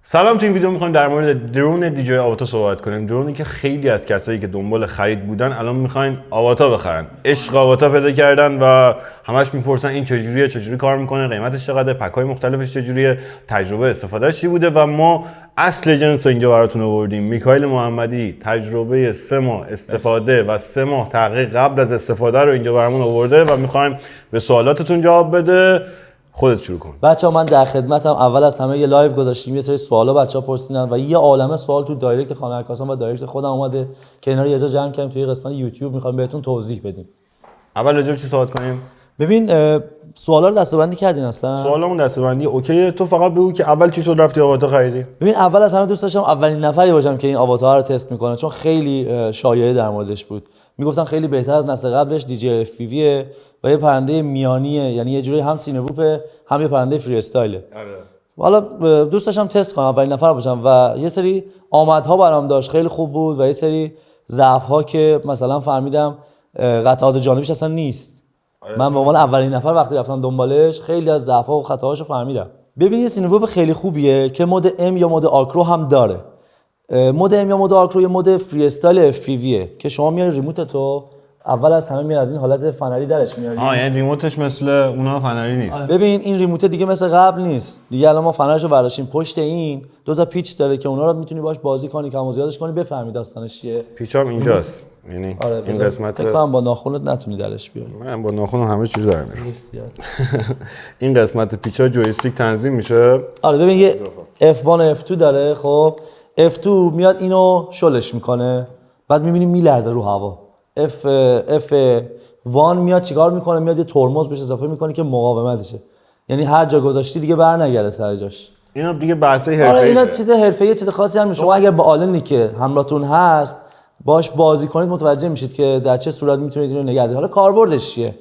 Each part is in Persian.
سلام، تو این ویدیو میخوایم در مورد درون دیجی آواتا صحبت کنیم. درونی که خیلی از کسایی که دنبال خرید بودن الان میخواین آواتا بخرن، عشق آواتا پیدا کردن و همش میپرسن این چجوری کار میکنه، قیمتش چقدره، پک‌های مختلفش چجوریه، تجربه استفادهش چی بوده. و ما اصل جنس اینجا براتون آوردیم. میکائیل محمدی تجربه 3 ماه استفاده و 3 ماه تحقیق قبل از استفاده رو اینجا برامون آورده و میخوایم به سوالاتتون جواب بده. خودت شروع کن. بچه‌ها من در خدمتم. اول از همه یه لایو گذاشتیم، یه سری سوالا بچه‌ها پرسیدن و یه عالمه سوال تو دایرکت خانه عکاسان و دایرکت خودم اومده که اینا رو یه جا جمع کردیم توی قسمت یوتیوب می‌خوایم بهتون توضیح بدیم. اول راجع به چی صحبت کنیم؟ ببین سوالا رو دسته‌بندی کردین اصلا؟ سوالمون دسته‌بندی اوکیه. تو فقط بگو که اول چی شد رفتی آواتا خریدی؟ ببین اول از همه دوست داشتم اولین نفری باشم که این آواتار رو تست می‌کنه، چون خیلی شایعه در موردش بود. میگفتن خیلی بهتر از نسل قبلش دیجی FPV و یه پرنده میانیه، یعنی یه جوری هم سینه‌ووپ هم یه پرنده فری استایله. حالا دوست داشتم تست کنم، اولین نفر باشم و یه سری آمدها برام داشت، خیلی خوب بود و یه سری ضعف‌ها که مثلا فهمیدم قطعات جانبیش اصلا نیست. من به عنوان اولین نفر وقتی رفتم دنبالش خیلی از ضعف‌ها و خطاهاشو فهمیدم. ببین یه سینه‌ووپ خیلی خوبیه که مود ام یا مود آکرو هم داره. مود ام یا مود آکرو یه مود فری استایل FPV که شما میاری ریموتتو اول از همه میاد از این حالت فنری درش میاری. یعنی ریموتش مثل اونا فنری نیست. ببین این ریموت دیگه مثل قبل نیست. دیگه الان ما فنرشو برداشتیم، پشت این دو تا پیچ داره که اونا رو میتونی باش بازی کنی، کم و زیادش کنی، بفهمی داستانش چیه. پیچام اینجاست. یعنی این قسمت فکر کنم با ناخنت نتونی درش بیاری. من با ناخن همه چیز در میارم. این قسمت پیچا جویستیک تنظیم میشه. آره ببین یه F1 و F2 داره. خب F2 میاد اینو شلش میکنه، بعد میبینی میلرزه رو هوا. F1 میاد چیکار میکنه؟ میاد یه ترمز بهش اضافه میکنه که مقاومتشه، یعنی هر جا گذاشتی دیگه برنگره سر جاش. اینا دیگه بحث حرفه‌ایه. آره اینا چیز حرفه‌ای، چیز خاصی هم شما اگر با آلنی که همراهتون هست باش بازی کنید متوجه میشید که در چه صورت میتونید اینو نگه دارید. حالا کاربردش چیه؟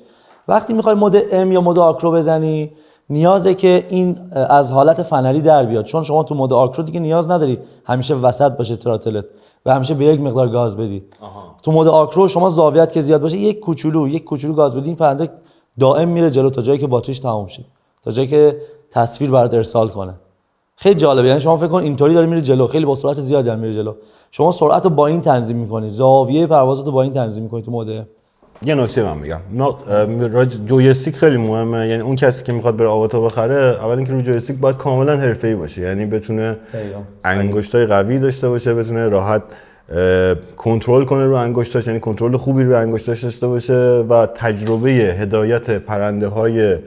وقتی میخوای مود ام یا مود آکرو بزنی نیازه که این از حالت فنری در بیاد، چون شما تو مود آکرو دیگه نیاز نداری همیشه وسط باشه تراتلت و همیشه به یک مقدار گاز بدی. تو مود آکرو شما زاویت که زیاد باشه یک کوچولو گاز بدی، این پرنده دائم میره جلو تا جایی که باتریش تموم شه، تا جایی که تصویر برات ارسال کنه. خیلی جالبه. یعنی شما فکر کن اینطوری داره میره جلو، خیلی با سرعت زیادی داره میره جلو. شما سرعت رو با این تنظیم میکنی، زاویه پروازت رو با این تنظیم میکنی تو مود. یه نکته من میگم، جویستیک خیلی مهمه. یعنی اون کسی که میخواد بره آواتا بخره، اول اینکه روی جویستیک باید کاملا حرفه‌ای باشه، یعنی بتونه انگشتای قوی داشته باشه، بتونه راحت کنترل کنه رو انگشتاش، یعنی کنترل خوبی رو انگشتاش داشته باشه و تجربه هدایت پرنده‌های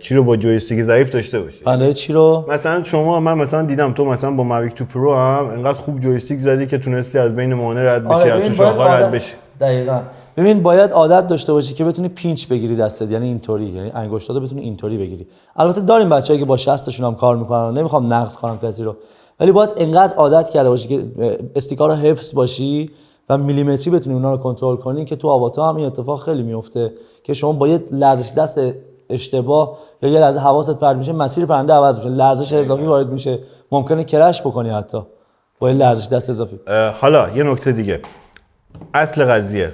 چی رو با جویستیک ضعیف داشته باشه. پرنده چی رو؟ مثلا شما، من مثلا دیدم تو مثلا با مویک 2 پرو هم انقدر خوب جویستیک زدی که تونستی از بین مانع رد بشی، از تو شاخه‌ها رد بشی. دقیقاً. ببین باید عادت داشته باشی که بتونی پینچ بگیری دستت، یعنی اینطوری، یعنی انگشتاتو بتونی اینطوری بگیری. البته داریم بچه‌ای که با شستشون هم کار میکنن، نمیخوام نقص کنم کسی رو، ولی باید انقدر عادت کرده باشی که استیکار رو حفظ باشی و میلیمتری بتونی اونا رو کنترل کنی که تو آواتا هم این اتفاق خیلی میفته که شما با یه لرزش دست اشتباه یا یه لحظه حواست پرت میشه، مسیر پرنده عوض میشه، لرزش اضافی وارد میشه، ممکنه کرش بکنی حتی با یه لرزش دست اضافی. حالا یه نکته دیگه، اصل قضیه،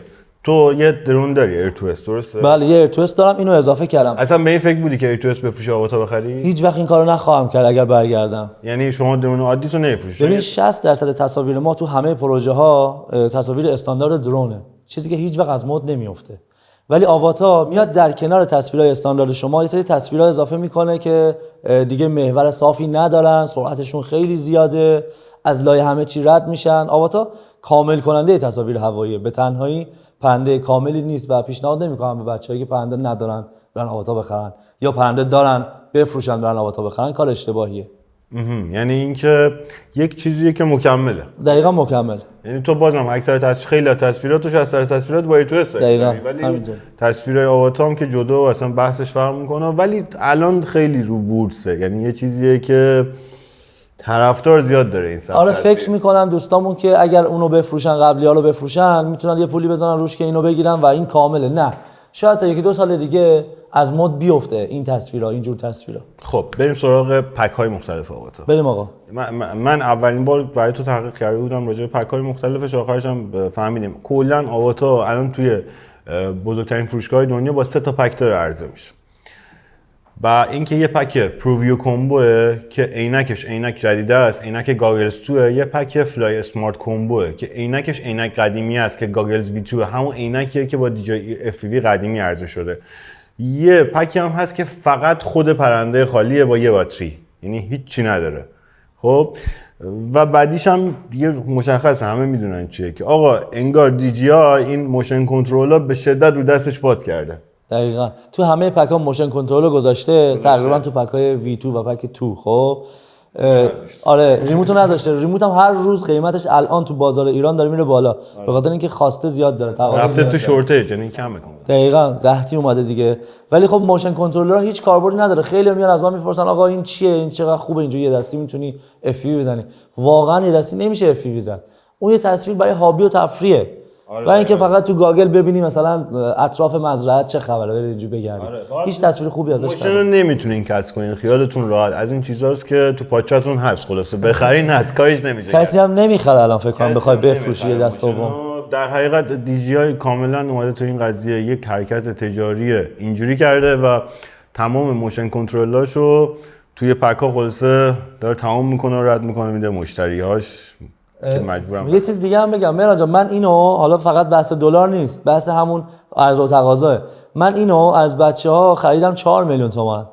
تو یه درون داری ایر تو اس، درسته؟ بله یه ایر تو اس دارم، اینو اضافه کردم. اصلا به این فکر بودی که ایر تو اس بفروشی آواتا بخری؟ هیچ وقت این کارو نخواهم کرد اگر برگردم. یعنی شما درون عادی تو نمیفروشی؟ ببین 60% تصاویر ما تو همه پروژه ها تصاویر استاندارد درونه، چیزی که هیچ وقت از مد نمیفته. ولی آواتا میاد در کنار تصویرهای استاندارد شما یه سری تصویرها اضافه میکنه که دیگه محور صافی ندارن، سرعتشون خیلی زیاده، از لای همه چی رد میشن. آواتا کامل کننده تصاویر هوایی به تنهایی پرنده کاملی نیست و پیشنهاد نمیکنم به بچه‌ای که پرنده ندارن برن آواتا بخرن یا پرنده دارن بفروشن برن آواتا بخرن، کار اشتباهیه. یعنی اینکه یک چیزیه که مکمله. دقیقاً مکمل. یعنی تو بازم اکثر خیلی از تصویراتش از تصویرات با تو است. دقیقاً ولی تصویرهای آواتا هم که جدا اصلا بحثش فرق میکنه، ولی الان خیلی رو بورسه، یعنی یه چیزیه که طرفدار زیاد داره این سبک. آره فکر میکنن دوستامون که اگر اونو بفروشن، قبلی‌ها رو بفروشن، میتونن یه پولی بزنن روش که اینو بگیرن و این کامله. نه، شاید تا 1-2 سال دیگه از مد بیفته این تصویرها، اینجور تصویرها. خب بریم سراغ پک‌های مختلف آواتا. بریم آقا. من اولین بار برای تو تحقیق کرده بودم راجع به پک‌های مختلفش، آخرش هم فهمیدیم کلا آواتا الان توی بزرگترین فروشگاه دنیا با 3 تا پک داره عرضه میشه. و اینکه یه پک پروویو کمبوه که عینکش عینک جدیده است، عینک گاگلز 2، یه پک فلای اسمارت کمبوه که عینکش عینک قدیمی است که گاگلز وی 2 همون عینکیه که با دیجی اف وی قدیمی عرضه شده. یه پک هم هست که فقط خود پرنده خالیه با یه باتری، یعنی هیچی نداره. خب و بعدیش هم دیگه مشخصه، همه میدونن چیه که آقا انگار DJI این موشن کنترل‌ها به شدت رو دستش پات کرده. دقیقاً تو همه پک ها موشن کنترل گذاشته تقریبا تو پک های V2 و پک 2. خب آره ریموت رو نذاشته. ریموت هم هر روز قیمتش الان تو بازار ایران داره میره بالا به خاطر اینکه خواسته زیاد داره، رفته تو شورتج، یعنی کم میکنه. دقیقاً قحطی اومده دیگه. ولی خب موشن کنترلر هیچ کاربردی نداره. خیلی میان از من میپرسن آقا این چیه، این چقدر خوبه، اینجوری یه دستی میتونی اف بزنی. واقعا یه دستی نمیشه اف بزنی. اون یه تصویر برای هابی و تفریحه. و اینکه فقط تو گاگل ببینی مثلا اطراف مزرعه چه خبره، برید اینجوری بگردید. هیچ تصویر خوبی ازش موشن رو نمیتونین کسب کنین، خیالتون راحت. از این چیزاست که تو پاچاتون هست، خلاصه بخرین هست، کاریش نمیشه. کسی هم نمیخره الان فکر کنم بخوای بفروشی یه دست دوم. در حقیقت DJI کاملا اومده تو این قضیه یک حرکت تجاری اینجوری کرده و تمام موشن کنترلاشو توی پکا خلاصه داره تمام میکنه و رد میکنه میده مشتریاش که مجبورم. یه چیز دیگه هم بگم مهران جان، من اینو حالا فقط بحث دلار نیست، بحث همون عرضه و تقاضاه. من اینو از بچه‌ها خریدم 4 میلیون تومان.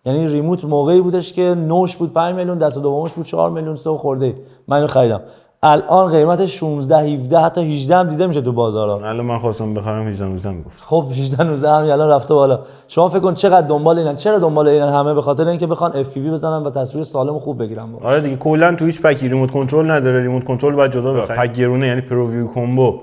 یعنی ریموت موقعی بودش که نوش بود 5 میلیون، دست دومش بود 4 میلیون 3 خورده. من اینو خریدم. الان قیمتش 16 17 حتی 18 هم دیده میشه تو بازارها. الان من خواستم بخرم 18 19 میگفت. خب 18 19 هم الان رفته بالا. شما فکر کن چقدر دنبال اینن. چرا دنبال اینن همه؟ به خاطر اینکه بخوان اف پی وی بزنن و تصویر سالم و خوب بگیرن. آره دیگه کلا تو هیچ پکی ریموت کنترل نداره. ریموت کنترل باید جدا بخری. پک گرونه یعنی پروویو کمبو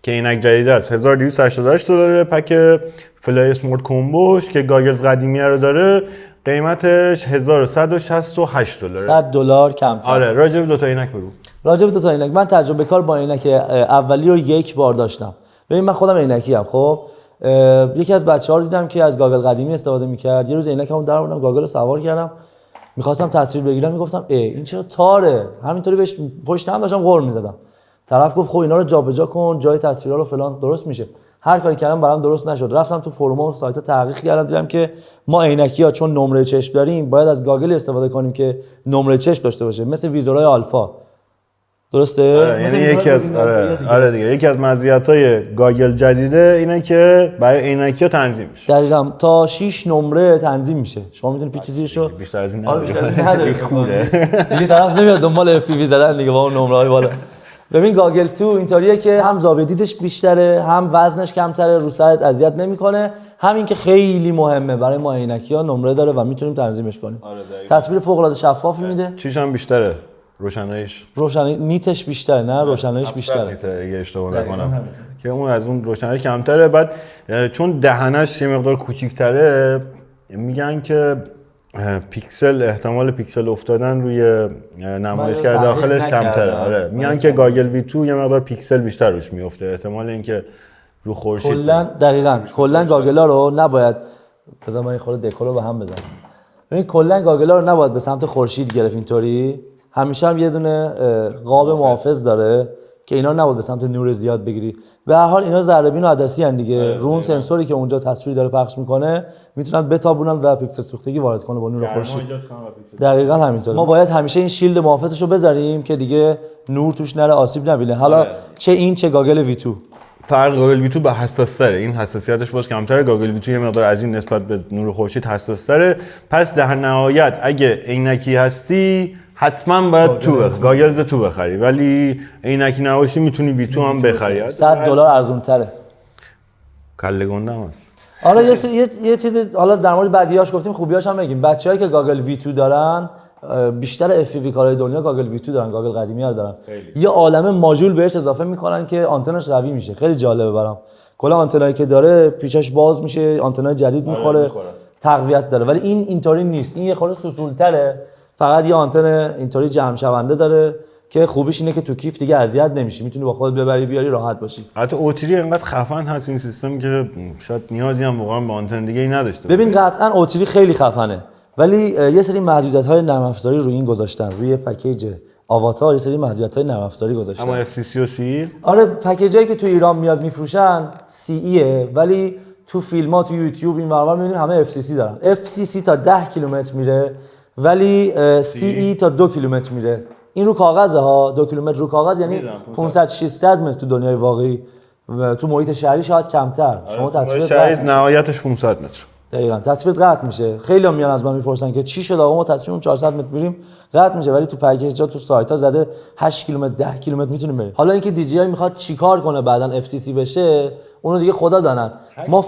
که عینک جدید است 1288 دلاره. پک فلای اسمارت کمبوش که گاگلز قدیمی رو داره قیمتش 1168 دلاره. 100 دلار کمتر. آره راجع به دو تا عینک بگو. راجع به دو تا عینک، من تجربه کار با عینک اولی رو یک بار داشتم. ببین من خودم عینکی ام. خب یکی از بچه‌ها رو دیدم که از گاگل قدیمی استفاده می‌کرد. یه روز عینکمو درآوردم، گاگل رو سوار کردم، می‌خواستم تصویر بگیرم، میگفتم این چرا تاره؟ همینطوری بهش پشت هم داشتم غر می‌زدم. طرف گفت خب اینا رو جابجا کن، جای تصویرها رو فلان درست میشه. هر کاری کردم برام درست نشد. رفتم تو فروما و سایت‌ها تحقیق کردم، دیدم که ما عینکی‌ها چون نمره چشم داریم باید از گاگل استفاده کنیم که نمره چشم داشته باشه، مثل ویزورای آلفا. درسته؟ آره یعنی یکی از آره دیگه یکی از مزیت‌های گاگل جدیده اینه که برای عینکی‌ها تنظیم میشه. دقیقاً تا 6 نمره تنظیم میشه. شما میتونید پیچیزیشو بیشتر از این نداره. کوره. دیگه طرف نمیاد دنبال اف پی وی زدن دیگه با اون نمره‌های بالا. ببین گاگل 2 اینطوریه که هم زاویه دیدش بیشتره، هم وزنش کمتره، رو سرت اذیت نمیکنه، همین که خیلی مهمه برای ما عینکی‌ها نمره داره و میتونیم تنظیمش کنیم. تصویر فوق العاده شفافی میده. چیش هم بیشتره. روشنایی نیتش بیشتره، نه روشناییش بیشتره. نیته اگه اشتباه نکنم که اون از اون روشنایی کمتره. بعد چون دهنش یه مقدار کوچیک‌تره میگن که احتمال پیکسل افتادن روی نمایشگر داخلش کمتره. آره میگن که گاگل وی 2 یه مقدار پیکسل بیشتر روش میفته، احتمال اینکه رو خورشید کلا گاگلا رو نباید بذار من این خورده دکور رو به هم بزنم. ببین کلا گاگلا رو نباید به سمت خورشید گرفت اینطوری. همیشه هم یه دونه قاب محافظ داره که اینا نباید به سمت نور زیاد بگیری. به هر حال اینا ذره بین و عدسی ان دیگه. رو اون سنسوری که اونجا تصویر داره پخش میکنه میتونن بتابونن و پیکسل سوختگی وارد کنه با نور خورشید. دقیقاً همینطوره. ما باید همیشه این شیلد محافظش رو بذاریم که دیگه نور توش نره، آسیب نبینه. حالا چه این چه گاگل وی 2. فرق گاگل وی 2 به حساس‌تره. این حساسیتش باز کمتره. گاگل وی 2 یه مقدار از این نسبت به نور خورشید حساس‌تره. پس در نهایت اگه عینکی هستی حتما باید گاگلز 2 بخری، ولی عینکی نباشی میتونی وی 2 هم بخری. 100 دلار ارزان‌تره. کله گنده هم هست. حالا یه چیز حالا در مورد بدیهاش گفتیم، خوبیاش هم بگیم. بچه‌هایی که گاگل وی 2 دارن بیشتر اف وی کارهای دنیا گاگل وی 2 دارن، گاگل قدیمی ها دارن. یه عالمه ماژول بهش اضافه میکنن که آنتنش قوی میشه. خیلی جالبه برام. کلا آنتنایی که داره پیچش باز میشه، آنتنای جدید میخوره، تقویت داره. ولی این اینطوری نیست. این یه خورده سوسولتره. فقط یه آنتن اینطوری جمع شونده داره که خوبیش اینه که تو کیف دیگه اذیت نمیشی، میتونی با خودت ببری بیاری راحت باشی. حتی اوتری انقدر خفن هست این سیستم که شاید نیازی هم واقعا به آنتن دیگه ای نداشته. ببین قطعا اوتری خیلی خفنه، ولی یه سری محدودیت‌های نرم افزاری روی این گذاشتن. روی پکیج آواتار یه سری محدودیت‌های نرم افزاری گذاشتن. اما FCC و CE آره پکیجایی که تو ایران میاد میفروشن CE، ولی تو فیلم‌ها تو یوتیوب این ور می‌بینیم همه FCC دارن. FCC تا 10 کیلومتر میره ولی CE تا 2 کیلومتر میره. این رو کاغذه ها، 2 کیلومتر رو کاغذ یعنی 500 600 متر تو دنیای واقعی و تو محیط شهری شاید کمتر. شما تصویر شهری نهایتش 500 متر. دقیقاً تصویر قطع میشه. خیلی میان از من میپرسن که چی شد آقا ما تصویرمون 400 متر میریم قطع میشه، ولی تو پکیج‌ها تو سایت‌ها زده 8 کیلومتر 10 کیلومتر میتونیم بریم. حالا اینکه دی جی آی میخواد چیکار کنه بعدن FCC بشه اونو دیگه خدا داند. ما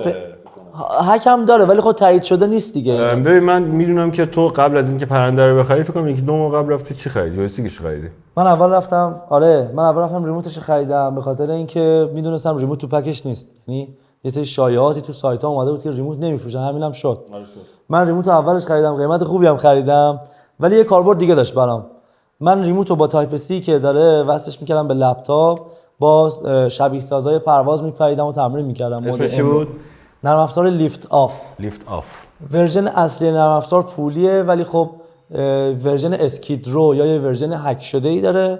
حکم داره ولی خب تایید شده نیست دیگه. ببین من میدونم که تو قبل از اینکه پرنده رو بخری فکر کنم یکی 2 ماه قبل رفتی چی خریدی؟ جویستیکش خریدی؟ من اول رفتم ریموتش خریدم به خاطر اینکه میدونستم ریموت تو پکش نیست. یعنی یه سری شایعاتی تو سایت‌ها اومده بود که ریموت نمیفروشن، همینم شد. من ریموت اولش خریدم، قیمت خوبی هم خریدم، ولی یه کاربرد دیگه داشت برام. من ریموت رو با تایپ سی که داره وصلش می‌کردم به لپتاپ، با شبیه سازای پرواز می‌پریدم و تمرین می‌کردم. اسمش چی بود؟ نرم افزار لیفت آف. ورژن اصلی نرم افزار پولیه ولی خب ورژن اسکید رو یا یه ورژن هک شده‌ای داره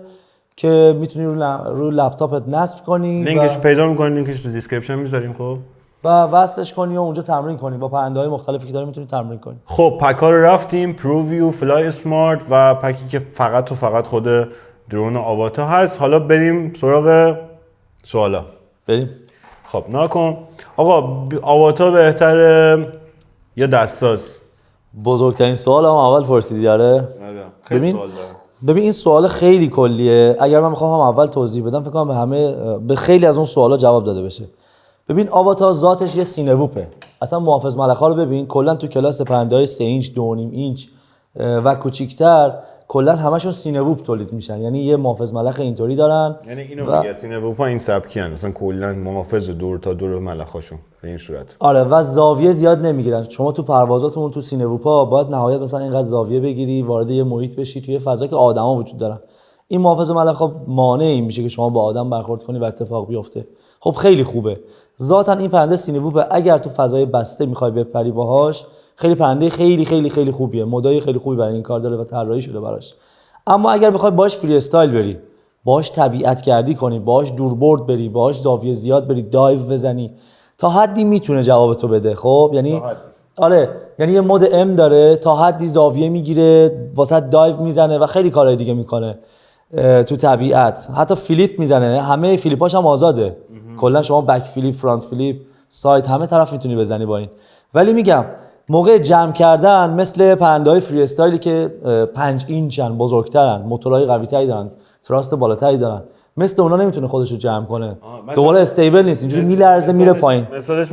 که میتونی رو لپتاپت نصب کنی. لینکش پیدا می‌کنی، لینکش تو دیسکریپشن می‌ذاریم خب. و وصلش کنی و اونجا تمرین کنی با پرنده‌های مختلفی که داره میتونی تمرین کنی. خب پک‌ها رو رفتیم، پروویو، فلای اسمارت و پکی که فقط خود درون آواتا هست. حالا بریم سراغ سوالا. بریم. خب ناکن آقا آواتا بهتره یا دستاز؟ بزرگترین سوال هم اول پرسیدی آره. ببین این سوال خیلی کلیه. اگر من میخوام هم اول توضیح بدم فکر کنم به خیلی از اون سوالا جواب داده بشه. ببین آواتا ذاتش یه سینه‌ووپه. اصلا محافظ ملخ‌ها رو ببین کلا تو کلاس پرنده‌های 3 اینچ 2.5 اینچ و کوچیک‌تر کلا همشون سینه‌ووپ تولید میشن. یعنی یه محافظ ملخ اینطوری دارن. یعنی اینو میگه سینه‌ووپا این سبکی ان مثلا کلا محافظ دور تا دور ملخاشون به این صورت. آره و زاویه زیاد نمیگیرن. شما تو پروازاتمون تو سینه‌ووپا باید نهایت مثلا اینقدر زاویه بگیری، وارد یه محیط بشی توی فضا که آدما وجود دارن. این محافظ ملخ‌ها مانعی میشه که شما با آدم برخورد کنی و اتفاق بیفته. خب خیلی خوبه. ذاتاً این پرنده سینه‌ووپ اگر تو فضای بسته میخوای بپری باهاش خیلی پرنده خیلی خیلی خیلی خوبیه. مدای خیلی خوبی برای این کار داره و طراحی شده براش. اما اگر بخوای باهاش فری استایل بری، باهاش طبیعت گردی کنی، باهاش دوربرد بری، باهاش زاویه زیاد بری، دایو بزنی، تا حدی میتونه جواب تو بده. خب یعنی آره یعنی یه مود ام داره تا حدی زاویه میگیره، واسه دایو میزنه و خیلی کارهای دیگه میکنه تو طبیعت. حتی فلیپ میزنه، همه فلیپاش هم آزاده. کلا شما بک فلیپ، فرانت فلیپ، سایت همه طرف میتونی بزنی با این. ولی میگم موقع جمع کردن مثل پرنده‌های فری استایلی که 5 اینچن، بزرگترن، موتورهای قوی‌تری دارن، تراست بالاتری دارن، مثل اونا نمیتونه خودش رو جمع کنه. دوباره استیبل نیست، اینجوری میلرزه میره پایین. مثالش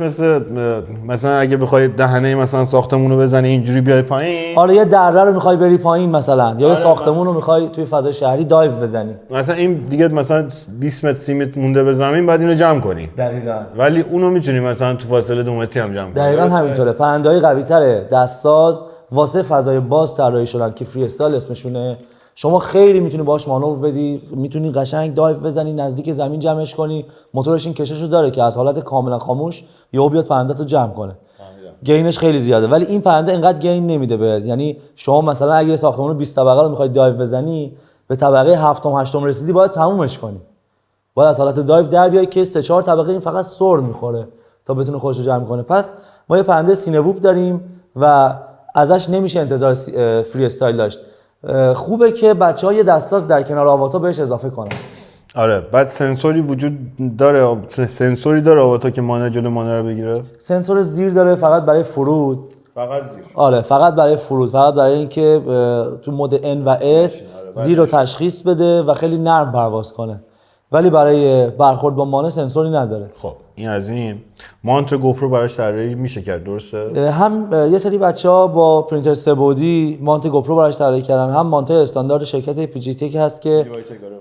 مثلا اگه بخوای دهنه مثلا ساختمون رو بزنی اینجوری بیای پایین. آره یه دره رو میخوای بری پایین مثلا، یا یه ساختمون رو میخوای توی فضای شهری دایو بزنی. مثلا این دیگه مثلا 20 متر 30 متر مونده به زمین بعد اینو جمع کنی. دقیقاً. ولی اونو میتونی مثلا تو فاصله 2 متری هم جمع کنی. دقیقاً همینطوره. پرنده‌های قوی‌تر دستساز واسه فضای باز طراحی شدن که فری استایل اسمشونه. شما خیلی میتونی باهاش مانور بدی، میتونی قشنگ دایو بزنی، نزدیک زمین جمعش کنی. موتورش این کششو داره که از حالت کاملا خاموش یهو بیاد پرنده تو جمع کنه. گینش خیلی زیاده، ولی این پرنده اینقدر گین نمیده بهت. یعنی شما مثلا اگه ساختمون 20 طبقه رو میخوای دایو بزنی، به طبقه 7 8 رسیدی باید تمومش کنی. باید از حالت دایو در بیای که 3 4 طبقه این فقط سر میخوره تا بتونه خودش رو جمع کنه. پس ما یه پرنده سینه‌ووپ داریم و ازش نمیشه انتظار فری استایل داشت. خوبه که بچه‌ها یه دستاز در کنار آواتا بهش اضافه کنن. آره بعد سنسوری وجود داره، سنسوری داره آواتا که مانع جلو مانع رو بگیره. سنسور زیر داره فقط برای فرود. فقط زیر. آره فقط برای فرود، فقط برای اینکه تو مود N و S زیر رو تشخیص بده و خیلی نرم پرواز کنه. ولی برای برخورد با مانع سنسوری نداره. خب این از این مانت گوپرو براش طراحی میشه کرد درسته؟ هم یه سری بچه‌ها با پرینتر سه بعدی مانت گوپرو براش طراحی کردن، هم مانت استاندارد شرکت پی تک هست که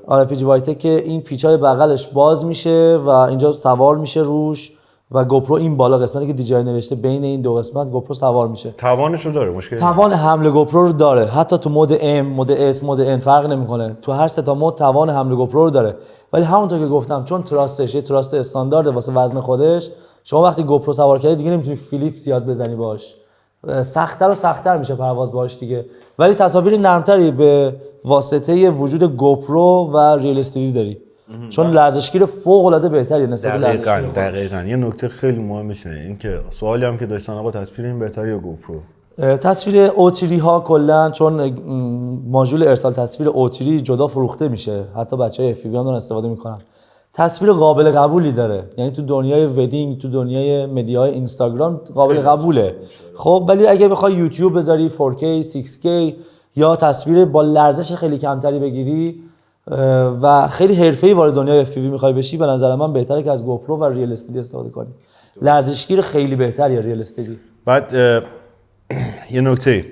آره پی وایتک که این پیچای بغلش باز میشه و اینجا سوار میشه روش و گوپرو این بالا قسمتی که دیجی نوشته بین این دو قسمت گوپرو سوار میشه. توانش رو داره مشکلی؟ توان حمل گوپرو رو داره، حتی تو مود M، مود S، مود N فرق نمیکنه. تو هر سه تا مود توان حمل گوپرو رو داره. ولی همونطور که گفتم چون تراستش یه تراست استاندارد واسه وزن خودش، شما وقتی گوپرو سوار کردی دیگه نمیتونی فلیپ زیاد بزنی باش. سخت‌تر و سخت‌تر میشه پرواز باش دیگه. ولی تصاویر نرمتری به واسطه وجود گوپرو و ریل استیدی داری. چون لرزشگیر فوق العاده بهتریه نسبت به لرزشگیر. دقیقاً یه نکته خیلی مهمش اینه، این که سوالی هم که داشتن آقا تصویر این بهتره یا گوپرو؟ تصویر اوتیری ها کلا چون ماژول ارسال تصویر اوتیری جدا فروخته میشه، حتی بچهای اف هم دارن استفاده میکنن. تصویر قابل قبولی داره، یعنی تو دنیای ودینگ، تو دنیای مدیاهای اینستاگرام قابل قبوله. خب ولی اگه بخوای یوتیوب بذاری 4K 6K یا تصویر با لرزش خیلی کمتری بگیری و خیلی حرفه‌ای وارد دنیای FPV میخوای بشی، به نظر من بهتره که از گوپرو و ریل استدی استفاده کنی. لرزشگیر خیلی بهتریه ریل استدی. بعد یه نکته،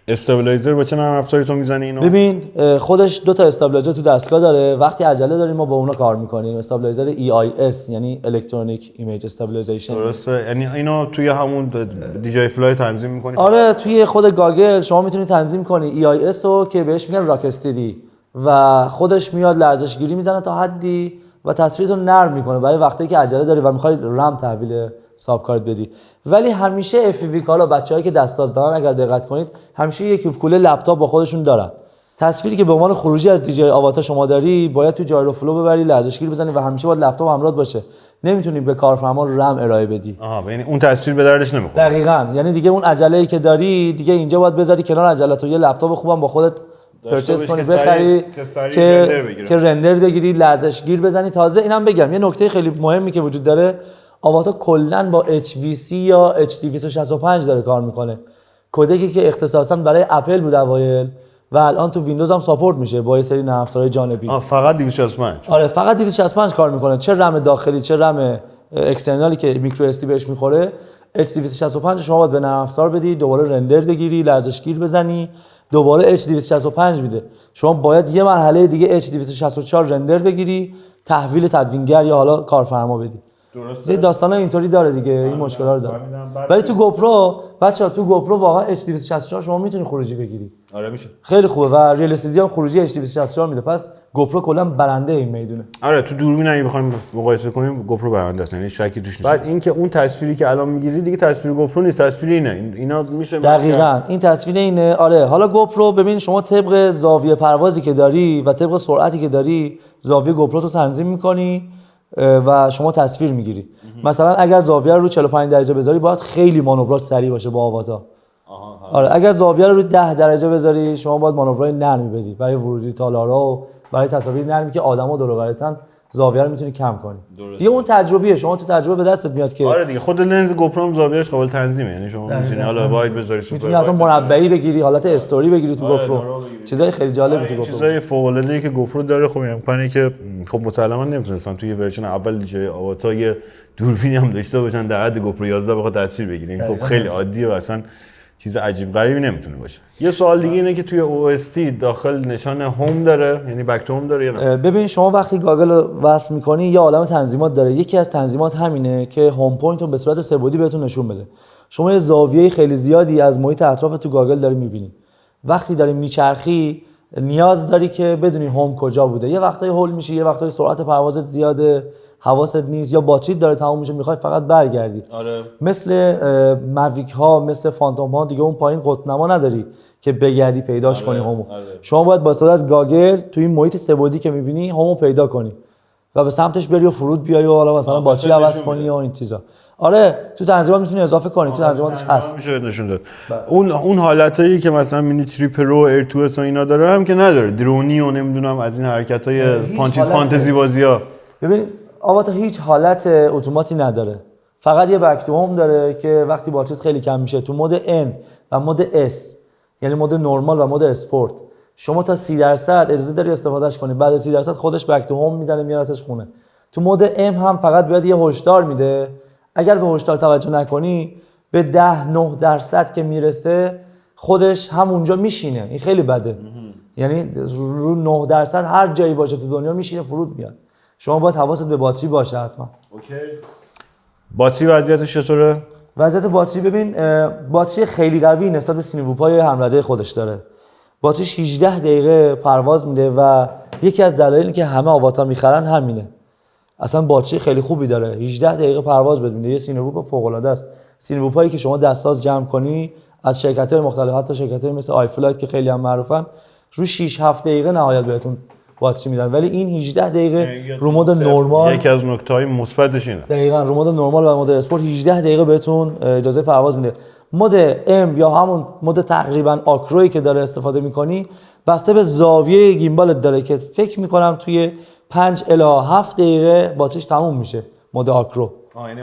استابیلایزر با چه نرم افزاری تو میزنی اینو؟ ببین خودش دو تا استابیلایزر تو دستگاه داره، وقتی عجله داریم ما با اونا کار میکنیم. استابیلایزر EIS یعنی الکترونیک ایمیج استابیلایزیشن. درسته، یعنی اینو توی همون DJI فلای تنظیم میکنی؟ آره توی خود گاگل شما میتونی تنظیم کنی EIS رو که بهش میگن راک استدی و خودش میاد لرزشگیری میزنه تا حدی و تصویرتو نرم میکنه برای وقتی که عجله داری و میخوای رم تحویل ساب کارت بدی. ولی همیشه FPV کالا بچه‌هایی که دستاز دارن اگر دقت کنید همیشه یک کوله لپتاپ با خودشون دارن. تصویری که به عنوان خروجی از DJI آواتا شما داری باید تو جایرو فلو ببری، لرزشگیر بزنی و همیشه باید لپتاپ همراه باشه. نمیتونی به کارفرما رم ارائه بدی. یعنی اون تصویر به دردش نمیخوره. دقیقاً، یعنی دیگه اون عجله‌ای که داری دیگه اینجا باید بذاری کنار عجلت و یه لپتاپ خوبم با خودت پرچیز کنی بخری که رندر بگیری، لرزشگیر بزنی. تازه اینم بگم یه نکته خیلی مهمی که وجود داره، آواتا کلا با HVC یا HD265 داره کار میکنه. کدکی که اختصاصا برای اپل بود اوایل و الان تو ویندوز هم ساپورت میشه با یه سری نرم افزارهای جانبی. فقط 265. آره فقط 265 کار میکنه، چه رم داخلی چه رم اکسترنالی که میکرو اس دی بهش میخوره. H265 شما باید به نرم افزار بدی، دوباره رندر بگیری، لرزشگیر بزنی، دوباره H265 میده. شما باید یه مرحله دیگه H264 رندر بگیری، تحویل تدوینگر یا حالا کارفرما بدی. درسته. داستانا اینطوری داره دیگه، این مشکل‌ها رو داره. ولی تو گوپرو بچه‌ها، تو گوپرو واقعا H264 شما میتونی خروجی بگیری. آره میشه. خیلی خوبه و ریل استدی هم خروجی H264 میده. پس گوپرو کلا برنده این میدونه. آره تو دوربین اگه بخوایم مقایسه کنیم گوپرو برنده است، یعنی شکی توش نیست. بعد اینکه اون تصویری که الان میگیری دیگه تصویر گوپرو نیست، تصویر اینه. اینا میشه دقیقاً این تصویر اینه. آره حالا گوپرو ببین شما طبق زاویه پروازی که داری و طبق سرعتی که داری زاویه گوپرو تو تنظیم می‌کنی و شما تصویر میگیری. مثلا اگر زاویه رو 45 درجه بذاری باید خیلی مانورات سریع باشه با آواتا. آره اگر زاویه رو 10 درجه بذاری شما باید مانورای نرمی بدی برای ورودی تالارا و برای تصاویر نرمی که آدما دور و برتن، زاویه رو میتونی کم کنی. دیگه اون تجربیه، شما تو تجربه به دستت میاد که آره دیگه خود لنز گوپرو هم زاویه‌اش قابل تنظیمه، یعنی شما میتونی حالا واید بذاری، سوپر میتونی حتی مربعی بگیری، حالت استوری بگیری تو گوپرو. چیزای خیلی جالبی تو گوپرو، چیزای فوق العاده ای که گوپرو داره. خب امکانی که خب مسلما نمیتونستن توی ورژن اول دیجی آواتا یه دوربینی هم داشته باشن در حد گوپرو 11 بخواد تصویر بگیرین. خب خیلی عادیه و اصلا چیز عجیب غریبی نمیتونه باشه. یه سوال دیگه اینه که توی OST داخل نشان هوم داره، یعنی بک تو هوم داره یا نه؟ ببین شما وقتی گاگل رو وصل می‌کنی یه عالمه تنظیمات داره. یکی از تنظیمات همینه که هوم پوینت رو به صورت سه‌بعدی بهتون نشون بده. شما یه زاویه خیلی زیادی از محیط اطراف تو گاگل داری می‌بینی. وقتی داری میچرخی نیاز داری که بدونی هوم کجا بوده. یه وقتایی هول میشی، یه وقتایی سرعت پروازت زیاده، حواست نیست یا باتریت داره تموم میشه میخوای فقط برگردی. آره. مثل مویک ها، مثل فانتوم ها دیگه اون پایین قطب نما نداری که بگردی پیداش کنی هومو. شما باید با استفاده از گاگل توی این محیط سه‌بعدی که میبینی هومو پیدا کنی و به سمتش بری و فرود بیای و حالا مثلا باتری عوض کنی و این چیزا. آره تو تنظیمات میتونی اضافه کنی، تو تنظیماتش هست. میشه نشون داد. اون حالتایی که مثلا مینی تریپ رو ایر تو اس و اینا داره هم که نداره، درونی و نمیدونم از این حرکتای فانتزی بازی‌ها. ببین آواتا هیچ حالت اتوماتی نداره، فقط یه بک تو هوم داره که وقتی باتریت خیلی کم میشه تو مود N و مود S یعنی مود نورمال و مود اسپورت شما تا 30% اجازه داری استفادهش کنی، بعد از 30% خودش بک تو هوم میزنه میارتش خونه. تو مود M هم فقط باید یه هشدار میده، اگر به هشدار توجه نکنی به 10-9% که میرسه خودش همونجا میشینه. این خیلی بده، یعنی رو 9% هر جایی باشه تو دنیا میشینه فرود میاد. شما باید حواست به باتری باشه حتما. اوکی. باتری وضعیتش چطوره؟ وضعیت باتری ببین باتری خیلی قوی نسبت به سینووپای همرده خودش داره. باتریش 18 دقیقه پرواز میده و یکی از دلایلی که همه آواتا میخرن همینه. اصلا باتری خیلی خوبی داره، 18 دقیقه پرواز میده. یه سینووپ فوق العاده است. سینووپایی که شما دستاز جمع کنی از شرکت‌های مختلف، حتی شرکت‌های مثل آیفلایت که خیلی هم معروفن، رو 6-7 دقیقه نهایت بهتون باتری میدن، ولی این 18 دقیقه رو مود نرمال. یکی از نکته‌های مثبتش اینه. دقیقاً رو مود نرمال و مود اسپورت 18 دقیقه بهتون اجازه پرواز میده. مود ام یا همون مود تقریبا آکرویی که داره استفاده میکنی بسته به زاویه گیمبالت داره که فکر میکنم توی 5 الی 7 دقیقه باتریش تموم میشه. مود آکرو یعنی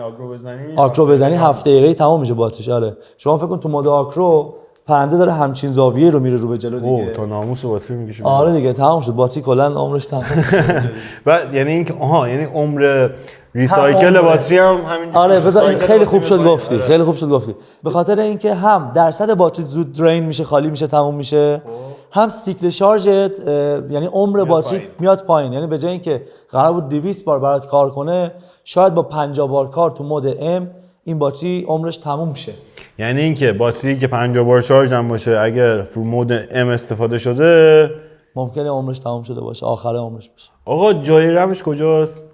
آکرو بزنی 7 دقیقه تموم میشه باتریش. آره شما فکر کن تو مود آکرو پرنده داره همچین زاویه رو میره رو به جلو دیگه. تا ناموس باتری میکشه. آره دیگه تمام شد باتری کلا عمرش تموم شد. بعد یعنی اینکه یعنی عمر ریسایکل باتری هم همین. آره بذار خیلی خوب شد گفتی. خیلی خوب شد گفتی. به خاطر اینکه هم درصد باتری زود درین میشه، خالی میشه، تموم میشه، هم سیکل شارژت یعنی عمر باتری میاد پایین. یعنی به جای اینکه قرار بود 200 بار برات کار کنه، شاید با 50 بار کار تو مود ام این باتری عمرش تموم میشه. یعنی اینکه باتری که 50 بار شارژ هم باشه اگر رو مود ام استفاده شده ممکنه عمرش تموم شده باشه، آخر عمرش باشه. آقا جای رمش کجاست؟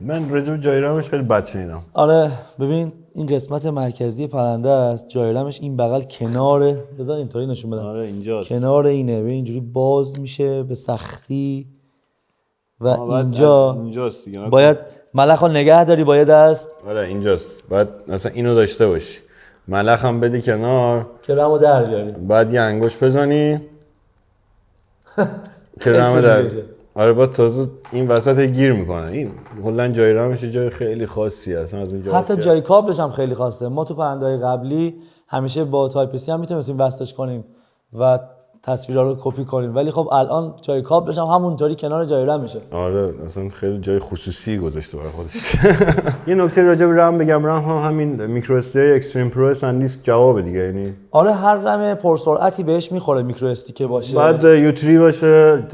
من راجع به جای رمش خیلی بد شنیدم. آره ببین این قسمت مرکزی پرنده است، جای رمش این بغل کناره، بذار اینطوری نشون بدم. آره اینجاست. کنار اینه، ببین اینجوری باز میشه به سختی و اینجاست دیگه. باید ملخو نگه داری با یه دست. آره اینجاست. بعد مثلا اینو داشته باشی. ملخ هم بدی کنار که رمو در بیاری. بعد یه انگوش بزنی که رمو در. آره بعد تازه این وسط گیر میکنه. این کلا جای رمش جای خیلی خاصی هست. از اون حتی جای کابلش هم خیلی خاصه. ما تو پرنده‌های قبلی همیشه با تایپ سی هم میتونستیم وصلش کنیم و تصویرها رو کپی کنیم، ولی خب الان جای کابلش هم همونطوری کنار جای رم میشه. آره اصلا خیلی جای خصوصی گذاشته برای خودش. یه نکته راجع به رم بگم، رم هم همین میکرو استری اکستریم پرو سندیسک جواب دیگه. یعنی آره هر رم پرسرعتی بهش میخوره میکرو استیک باشه، بعد یوتری باشه،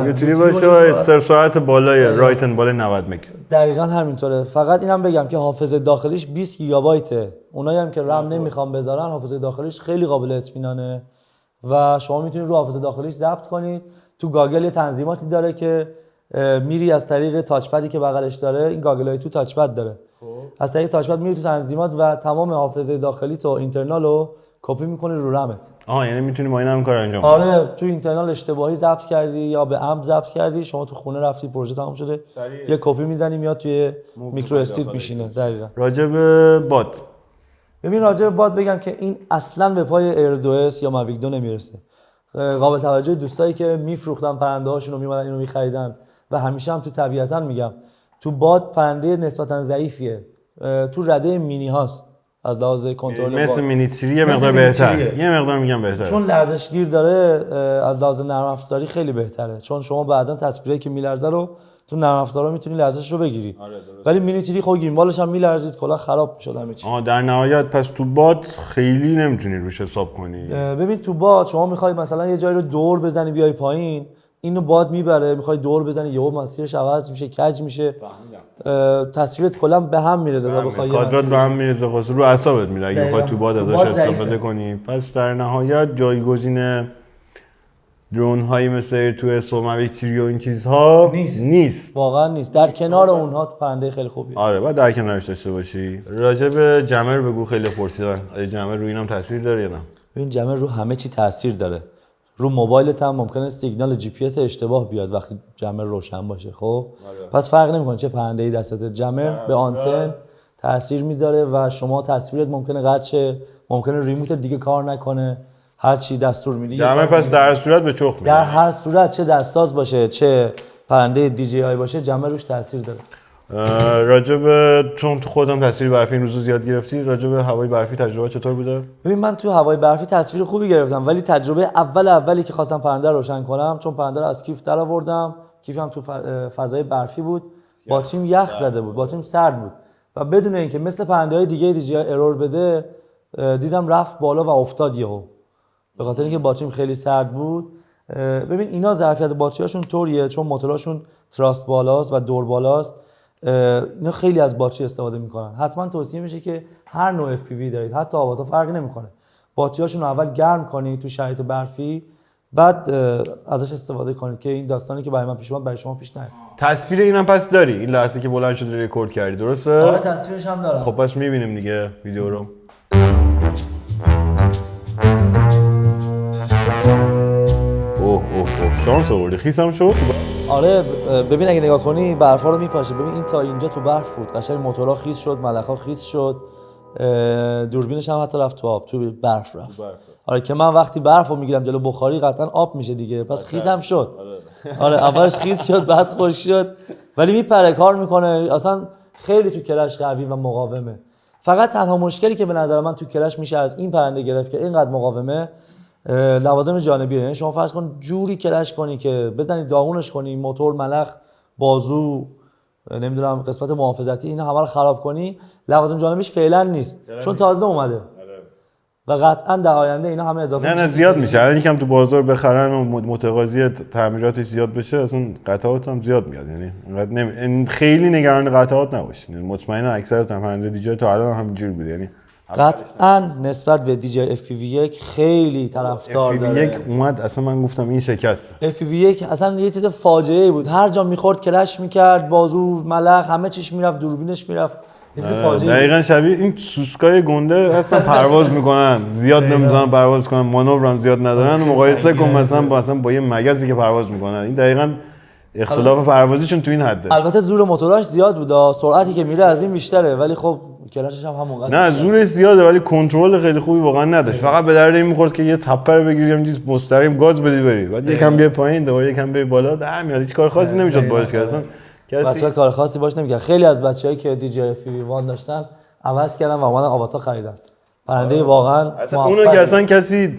یوتری باشه سر سرعت بالای رایتن بالای 90 مگ. دقیقاً همینطوره. فقط اینم بگم که حافظه داخلیش 20 گیگابایته. اونایی هم که رم نمیخوان بذارن حافظه داخلیش خیلی قابل اطمینانه و شما میتونید رو حافظه داخلیش ضبط کنید. تو گاگل یه تنظیماتی داره که میری از طریق تاچ پدی که بغلش داره، این گاگلای تو تاچ پد داره، از طریق تاچ پد میری تو تنظیمات و تمام حافظه داخلی تو اینترنال رو کپی میکنی رو رمت. یعنی میتونی با این هم کار انجام بدی. آره تو اینترنال اشتباهی ضبط کردی یا به عمد ضبط کردی، شما تو خونه رفتی پروژه تموم شده یه کپی میزنی میاد توی میکرو استیت میشینه. دقیقاً. راجع به باد، ببین راجع به باد بگم که این اصلا به پای ایر 2 یا مویک 2 نمیرسه. قابل توجه دوستایی که میفروختن پرنده هاشون رو میمدن اینو میخریدن و همیشه هم تو طبیعتا میگم تو باد پرنده نسبتا ضعیفیه، تو رده مینی هاست از لحاظ کنترل مثل مینی تری یه مقدار بهتر، یه مقدار میگم بهتره، چون لرزشگیر داره. از لحاظ نرم افزاری خیلی بهتره، چون شما بعداً تصویری که میلرزه رو تو نرم افزارا میتونی لرزش رو بگیری. آره ولی مینی تری خب گیمبالش هم میلرزید کلا خراب میشد همه چی. در نهایت پس تو باد خیلی نمیتونی روش حساب کنی. ببین تو باد شما میخوای مثلا یه جایی رو دور بزنی بیای پایین، اینو باد میبره، میخوای دور بزنی یهو مسیرش عوض میشه، کج میشه، تصویرت کلا به هم میرزه تا بخوای کادرات به هم میرزه، خاص رو اعصابت میره اگه بخوای تو باد ازش استفاده کنی. پس در نهایت جایگزین درون هایی مثل تو سومویک تری و این چیزها نیست. واقعا نیست. در کنار اونها پرنده خیلی خوبیه. آره باید در کنارش داشته باشی. راجع به جمر بگو، خیلی پرسیدن آیا جمر روی اینم تاثیر داره یا نه؟ ببین جمر رو همه چی تاثیر داره. رو موبایلت هم ممکنه سیگنال جی پی اس اشتباه بیاد وقتی جمر روشن باشه. خب پس فرق نمیکنه چه پرنده‌ای دستته، جمر به آنتن تاثیر میذاره و شما تصویرت ممکنه قطع شه، ممکنه ریموت دیگه کار نکنه، هر چی دستور میدی جمر پس در هر صورت به چخ میاد. در هر صورت چه دستساز باشه چه پرنده دی جی آی باشه جمر روش تاثیر داره. راجع به چون تو خودم تصویر برفی این روزا زیاد گرفتی، راجع به هوای برفی تجربه چطور بوده؟ ببین من تو هوای برفی تصویر خوبی گرفتم، ولی تجربه اولی که خواستم پرنده رو روشن کنم، چون پرنده رو از کیف در آوردم، کیفم تو فضای برفی بود، باتریم یخ زده بود، باتریم سرد بود و بدون اینکه مثل پرنده‌های دیگه دی جی آی ارور بده، دیدم رفت بالا و افتاد یهو، به خاطر اینکه باتریم خیلی سرد بود. ببین اینا ظرفیت باتریاشون طوریه، چون موتوراشون تراست بالاست و دور بالاست، اینا خیلی از باتری استفاده میکنن. حتما توصیه میشه که هر نوع اف پی وی دارید، حتی آواتا فرقی نمیکنه، باتریاشون رو اول گرم کنید تو شرایط برفی، بعد ازش استفاده کنید که این داستانی که برای من پیش اومد برای شما پیش نیاد. تصویر اینم پس داری؟ این لحظه که بلند شدی رکورد کردی درسته؟ آره تصویرش هم دارم. خب پس میبینیم دیگه ویدیو رو. اوه شانس آوردی. خیسم شد. آره ببین اگه نگاه کنی برفا رو میپاشه. ببین این تا اینجا تو برف بود، قشنگ موتورها خیس شد، ملخا خیس شد، دوربینش هم حتی رفت تو آب، تو برف رفت. آره که من وقتی برف رو میگیرم جلو بخاری قطعا آب میشه دیگه، پس خیسم شد. آره اولش خیس شد بعد خوش شد، ولی میپره کار میکنه، اصلا خیلی تو کلش قوی و مقاومه. فقط تنها مشکلی که به نظر من تو کلش میشه از این پرنده گرفت که اینقدر مقاومه، لوازم جانبیه. یعنی شما فرض کن جوری کلش کنی که بزنی داغونش کنی، موتور، ملخ، بازو، نمیدونم قسمت محافظتی، اینا همه رو خراب کنی، لوازم جانبیش فعلا نیست چون تازه اومده و قطعا در آینده اینا همه اضافه نه زیاد میشه. الان یکم تو بازار بخرن و متقاضی تعمیراتش زیاد بشه، اصلا قطعات هم زیاد میاد. یعنی اینقدر خیلی نگران قطعات نباشین. یعنی مطمئنا اکثر پرنده دیجی تا الان همینجوری بود. یعنی قطعا نسبت به دیجی FPV1 خیلی طرفدار داره. FPV1 اومد اصلا من گفتم این شکست. FPV1 اصلا یه چیز فاجعه‌ای بود، هر جا میخورد کلش میکرد، بازو، ملخ، همه چیش میرفت، دوربینش میرفت. دقیقاً شبیه این سوسکای گنده هستن پرواز میکنن، زیاد نمیدونن پرواز کنن، مانور هم زیاد ندارن. مقایسه کن مثلا با یه مگسی که پرواز میکنن. این دقیقاً اختلاف پروازیشون تو این حده. البته زور موتوراش زیاد بود، سرعتی که میره از این بیشتره، ولی خب کلاشش هم همونقدر. نه زورش زیاده ولی کنترل خیلی خوبی واقعا نداشت. فقط به درد این میخورد که یه تپه رو بگیری همینجوری مستقیم گاز بدی بری، بعد یکم بیا پایین، دوباره یکم بری بالا، در میاد. هیچ کار خاصی نمیشد باش کرد. اصلا بچه‌ها کار خاصی باش نمی‌کرد. خیلی از بچه‌هایی که دیجی FPV1 داشتن عوض کردن و اومدن آواتا خریدن. پرنده واقعا اصلا اونو که اصلا کسی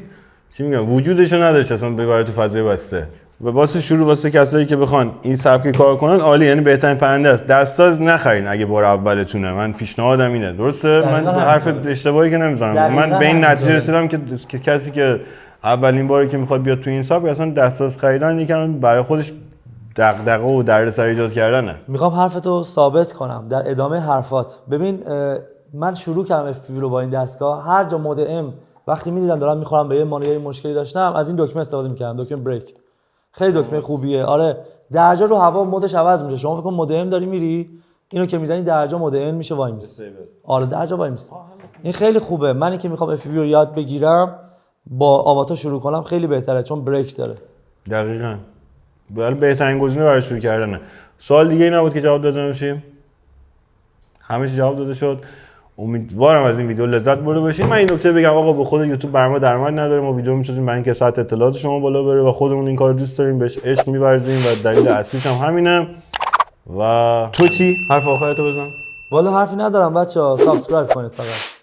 چی میگم وجودشو نداشت اصلا ببره تو فضای بسته. و واسه شروع واسه کسایی که بخوان این سبکی کار کنن عالی، یعنی بهترین پرنده است. دستساز نخرین اگه بار اولتونه. من پیشنهادم اینه. درسته من حرف اشتباهی که نمیزنم. من به این نتیجه رسیدم که کسی که اولین باری که میخواد بیاد تو این سبک اصلا دستساز خریدن یکم برای خودش دغدغه و دردسر ایجاد کردنه. میخوام حرفتو ثابت کنم در ادامه حرفات. ببین من شروع کردم FPV رو با این دستگاه. هر جا مود ام وقتی میدیدم دارم میخورم به یه مانیای مشکلی داشتم، از این دکمه استفاده میکردم، دکمه بریک. خیلی دکمه خوبیه. آره درجا رو هوا مودش عوض میشه. شما فکر کن مود ام داری میری، اینو که میزنی درجا مود ام میشه وای میس. آره درجا وای میس. این خیلی خوبه. منی که میخوام FPV رو یاد بگیرم با آواتا شروع کنم خیلی بهتره چون بریک داره. دقیقاً. بهترین گزینه برای شروع کردنه. سوال دیگه ای نبود که جواب داده باشیم؟ همه چی جواب داده شد. امیدوارم از این ویدیو لذت برده باشین. من این نکته بگم آقا به خود یوتیوب برنامه درآمد نداره. ما ویدیو می‌سازیم برای اینکه سطح اطلاعات شما بالا بره و خودمون این کارو دوست داریم، بهش عشق می‌ورزیم و دلیل اصلیش هم همینه. و تو چی؟ حرف آخرتو بزن. والا حرفی ندارم بچه‌ها، سابسکرایب کنید فقط.